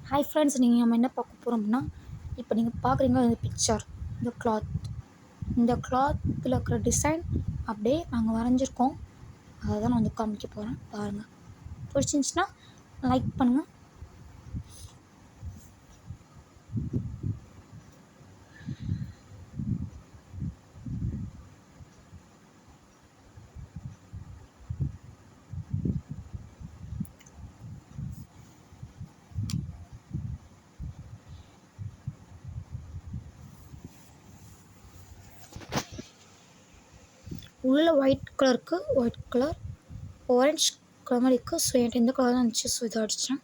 Hi friends, நீங்கள் நம்ம என்ன பார்க்க போகிறோம்னா, இப்போ நீங்கள் பார்க்குறீங்க இந்த பிக்சர், இந்த கிளாத்தில் இருக்கிற டிசைன் அப்படியே நாங்கள் வரைஞ்சிருக்கோம். அதை தான் நான் வந்து காமிக்க போகிறேன். பாருங்கள், பிடிச்சிருந்துச்சின்னா லைக் பண்ணுங்கள். உள்ள ஒயிட் கலர் ஆரஞ்சு கலர் மாதிரி இருக்குது. ஸோ என்கிட்ட இந்த கலர் தான் இருந்துச்சு. ஸோ இதை அடித்தேன்.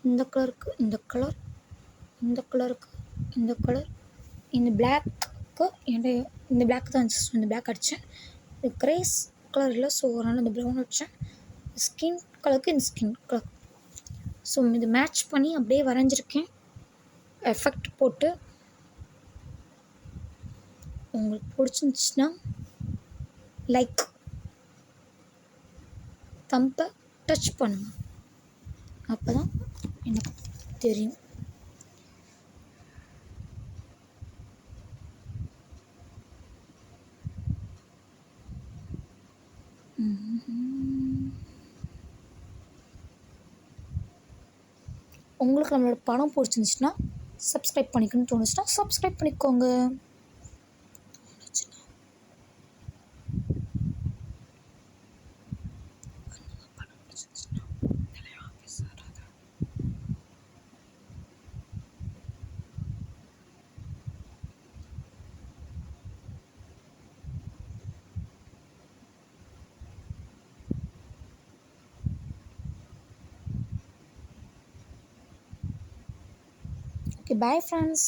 இந்த கலருக்கு இந்த கலர், இந்த கலருக்கு இந்த கலர், இந்த பிளாக்கு என்கிட்ட இந்த பிளாக் தான் இருந்துச்சு. ஸோ இந்த பிளாக் அடித்தேன். இது கிரேஸ் கலர் இல்லை, ஸோ அதனால் இந்த ப்ரௌன் அடித்தேன். ஸ்கின் கலருக்கு இந்த ஸ்கின் கலர், ஸோ இது மேட்ச் பண்ணி அப்படியே வரைஞ்சிருக்கேன் எஃபெக்ட் போட்டு. உங்களுக்கு பிடிச்சிருந்துச்சின்னா லைக் தம்பை டச் பண்ணுங்கள். அப்போ தான் எனக்கு தெரியும். உங்களுக்கு நம்மளோட படம் பிடிச்சிருந்துச்சின்னா சப்ஸ்கிரைப் பண்ணிக்கணும்னு தோணுச்சுன்னா சப்ஸ்கிரைப் பண்ணிக்கோங்க. Okay, bye friends.